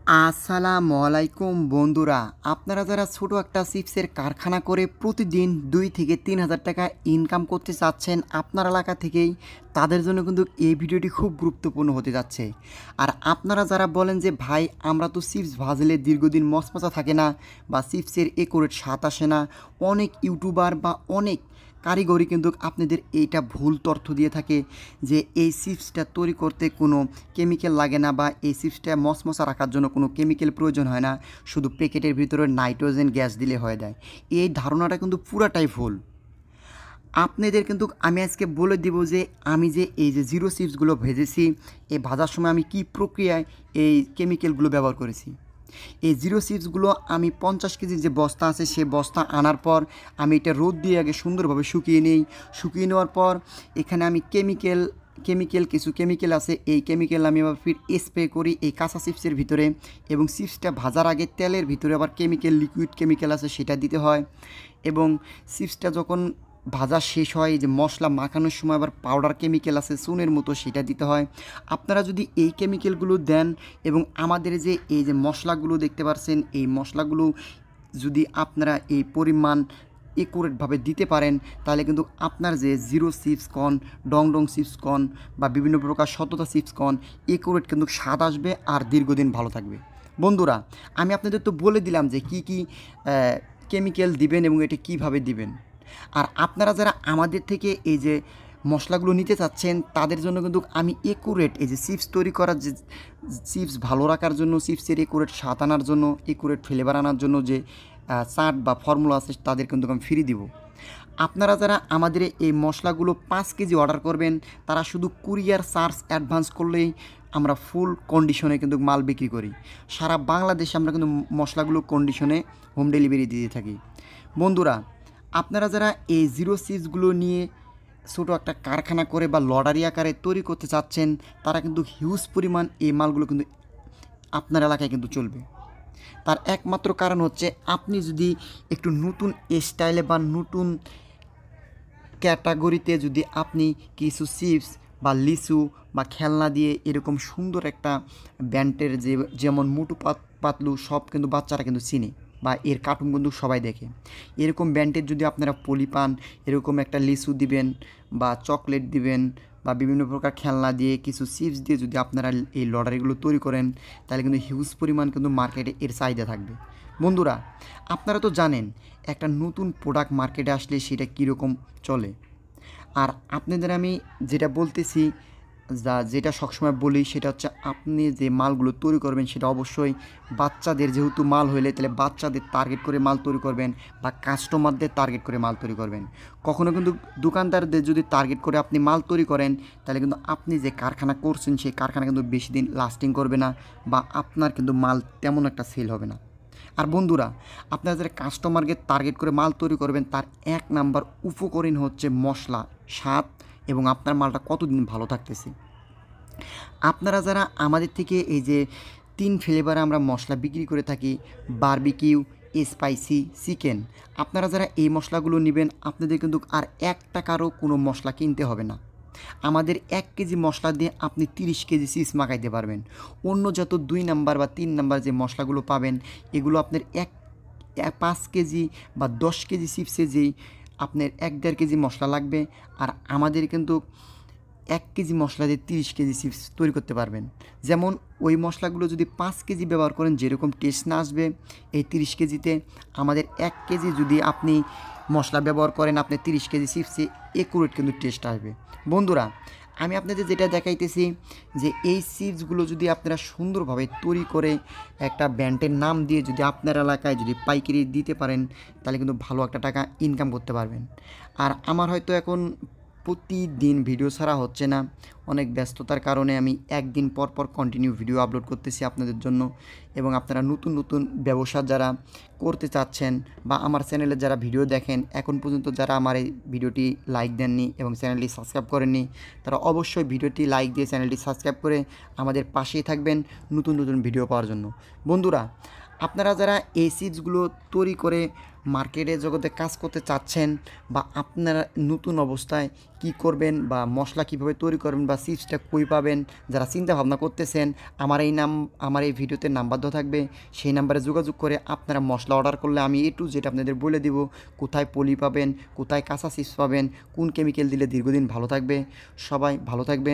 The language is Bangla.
আসসালামু আলাইকুম বন্ধুরা, আপনারা যারা ছোট একটা চিপসের কারখানা করে প্রতিদিন 2 থেকে 3 হাজার টাকা ইনকাম করতে চাচ্ছেন আপনার এলাকা থেকেই, তাদের জন্য কিন্তু এই ভিডিওটি খুব গুরুত্বপূর্ণ হতে যাচ্ছে। আর আপনারা যারা বলেন যে ভাই আমরা তো চিপস ভাজলে দীর্ঘদিন মচমচা থাকে না বা চিপসের একুরেট স্বাদ আসে না, অনেক ইউটিউবার বা অনেক কারিগরি কিন্তু আপনাদের এইটা ভুল তথ্য দিয়ে থাকে যে এই চিপসটা তৈরি করতে কোনো কেমিক্যাল লাগে না বা এই চিপসটা মচমচা রাখার জন্য কোনো কেমিক্যাল প্রয়োজন হয় না, শুধু প্যাকেটের ভিতরে নাইট্রোজেন গ্যাস দিলে হয়ে যায়। এই ধারণাটা কিন্তু পুরাটাই ভুল। আপনাদের কিন্তু আমি আজকে বলে দিব যে আমি যে এই যে জিরো চিপসগুলো ভেজেছি, এই ভাজার সময় আমি কি প্রক্রিয়ায় এই কেমিক্যালগুলো ব্যবহার করেছি। এই জিরো চিপসগুলো আমি 50 কেজির যে বস্তা আছে সে বস্তা আনার পর আমি এটা রোদ দিয়ে আগে সুন্দরভাবে শুকিয়ে নিই। শুকিয়ে নেওয়ার পর এখানে আমি কিছু কেমিক্যাল আছে, এই কেমিক্যাল আমি আবার ফির স্প্রে করি এই কাঁচা চিপসের ভিতরে, এবং চিপসটা ভাজার আগে তেলের ভিতরে আবার লিকুইড কেমিক্যাল আছে সেটা দিতে হয়। এবং চিপসটা যখন ভাজা শেষ হয়, যে মশলা মাখানোর সময় আবার পাউডার কেমিক্যাল আছে চুনের মতো, সেটা দিতে হয়। আপনারা যদি এই কেমিক্যালগুলো দেন এবং আমাদের যে এই যে মশলাগুলো দেখতে পাচ্ছেন, এই মশলাগুলো যদি আপনারা এই পরিমাণ একুরেটভাবে দিতে পারেন, তাহলে কিন্তু আপনার যে জিরো চিপস কন, ডং চিপস কন বা বিভিন্ন প্রকার সততা চিপস কন, একুরেট কিন্তু স্বাদ আসবে আর দীর্ঘদিন ভালো থাকবে। বন্ধুরা, আমি আপনাদের তো বলে দিলাম যে কি কি কেমিক্যাল দিবেন এবং এটা কিভাবে দিবেন। আর আপনারা যারা আমাদের থেকে এই যে মশলাগুলো নিতে চাচ্ছেন, তাদের জন্য কিন্তু আমি একুরেট এই যে চিপস তৈরি করার যে চিপস ভালো রাখার জন্য, চিপসের একুরেট স্বাদ আনার জন্য, একুরেট ফ্লেভার আনার জন্য যে চার্ট বা ফর্মুলা আছে তাদের কিন্তু আমি ফ্রি দিব। আপনারা যারা আমাদের এই মশলাগুলো 5 কেজি অর্ডার করবেন, তারা শুধু কুরিয়ার চার্জ অ্যাডভান্স করলেই আমরা ফুল কন্ডিশনে কিন্তু মাল বিক্রি করি। সারা বাংলাদেশে আমরা কিন্তু মশলাগুলো কন্ডিশনে হোম ডেলিভারি দিয়ে থাকি। বন্ধুরা, আপনারা যারা এই জিরো চিপসগুলো নিয়ে ছোটো একটা কারখানা করে বা লটারি আকারে তৈরি করতে চাচ্ছেন, তারা কিন্তু হিউজ পরিমাণ এই মালগুলো কিন্তু আপনার এলাকায় কিন্তু চলবে। তার একমাত্র কারণ হচ্ছে আপনি যদি একটু নতুন স্টাইলে বা নতুন ক্যাটাগরিতে যদি আপনি কিছু চিপস বা লিচু বা খেলনা দিয়ে এরকম সুন্দর একটা ব্যান্ডের যেমন মোটু পাতলু সব কিন্তু বাচ্চারা কিন্তু চিনে বা এর কার্টুন কিন্তু সবাই দেখে, এরকম ব্যান্ডের যদি আপনারা পলি পান, এরকম একটা লিচু দিবেন বা চকলেট দিবেন বা বিভিন্ন প্রকার খেলনা দিয়ে কিছু চিপস দিয়ে যদি আপনারা এই লটারিগুলো তৈরি করেন, তাহলে কিন্তু হিউজ পরিমাণ কিন্তু মার্কেটে এর চাহিদা থাকবে। বন্ধুরা, আপনারা তো জানেন একটা নতুন প্রোডাক্ট মার্কেটে আসলে সেটা কীরকম চলে। আর আপনাদের আমি যেটা বলতেছি, যেটা সবসময় বলি, সেটা হচ্ছে আপনি যে মালগুলো তৈরি করবেন সেটা অবশ্যই বাচ্চাদের, যেহেতু মাল হইলে তাহলে বাচ্চাদের টার্গেট করে মাল তৈরি করবেন বা কাস্টমারদের টার্গেট করে মাল তৈরি করবেন। কখনও কিন্তু দোকানদারদের যদি টার্গেট করে আপনি মাল তৈরি করেন, তাহলে কিন্তু আপনি যে কারখানা করছেন সেই কারখানা কিন্তু বেশি দিন লাস্টিং করবে না বা আপনার কিন্তু মাল তেমন একটা সেল হবে না। আর বন্ধুরা, আপনারা যারা কাস্টমারকে টার্গেট করে মাল তৈরি করবেন, তার 1 নাম্বার উপকরণ হচ্ছে মশলা, স্বাদ এবং আপনার মালটা কতদিন ভালো থাকতেছে। আপনারা যারা আমাদের থেকে এই যে 3 ফ্লেভারে আমরা মশলা বিক্রি করে থাকি, বারবিকিউ, স্পাইসি, চিকেন, আপনারা যারা এই মশলাগুলো নেবেন, আপনাদের কিন্তু আর 1 টাকারও কোনো মশলা কিনতে হবে না। আমাদের 1 কেজি মশলা দিয়ে আপনি 30 কেজি চিপস মাখাইতে পারবেন। অন্য যত 2 নাম্বার বা 3 নাম্বার যে মশলাগুলো পাবেন, এগুলো আপনার 5 কেজি বা 10 কেজি চিপসে যেই আপনার 1-1.5 কেজি মশলা লাগবে, আর আমাদের কিন্তু 1 কেজি মশলা দিয়ে 30 কেজি চিপস তৈরি করতে পারবেন। যেমন ওই মশলাগুলো যদি 5 কেজি ব্যবহার করেন, যেরকম টেস্ট না আসবে এই 30 কেজিতে, আমাদের 1 কেজি যদি আপনি মশলা ব্যবহার করেন, আপনি 30 কেজি চিপসে একুরেট কিন্তু টেস্ট আসবে। বন্ধুরা, আমি আপনাদের যেটা দেখাইতেছি যে এই চিপসগুলো যদি আপনারা সুন্দরভাবে তৈরি করে একটা ব্র্যান্ডের নাম দিয়ে যদি আপনার এলাকায় যদি পাইকারি দিতে পারেন, তাহলে কিন্তু ভালো একটা টাকা ইনকাম করতে পারবেন। আর আমার হয়তো এখন প্রতিদিন ভিডিও ছাড়া হচ্ছে না, অনেক ব্যস্ততার কারণে আমি একদিন পর পর কন্টিনিউ ভিডিও আপলোড করতেছি আপনাদের জন্য। এবং আপনারা নতুন নতুন ব্যবসা যারা করতে চাচ্ছেন বা আমার চ্যানেলে যারা ভিডিও দেখেন, এখন পর্যন্ত যারা আমার এই ভিডিওটি লাইক দেননি এবং চ্যানেলটি সাবস্ক্রাইব করেননি, তারা অবশ্যই ভিডিওটি লাইক দিয়ে চ্যানেলটি সাবস্ক্রাইব করে আমাদের পাশেই থাকবেন নতুন নতুন ভিডিও পাওয়ার জন্য। বন্ধুরা, আপনারা যারা এই চিপসগুলো তৈরি করে মার্কেটের জগতে কাজ করতে চাচ্ছেন বা আপনারা নতুন অবস্থায় কি করবেন বা মশলা কীভাবে তৈরি করবেন বা চিপসটা কই পাবেন, যারা চিন্তা ভাবনা করতেছেন, আমার এই ভিডিওতে নাম্বার দেওয়া থাকবে। সেই নাম্বারে যোগাযোগ করে আপনারা মশলা অর্ডার করলে আমি A to Z আপনাদের বলে দিব কোথায় পলি পাবেন, কোথায় কাঁচা চিপস পাবেন, কোন কেমিক্যাল দিলে দীর্ঘদিন ভালো থাকবে। সবাই ভালো থাকবেন।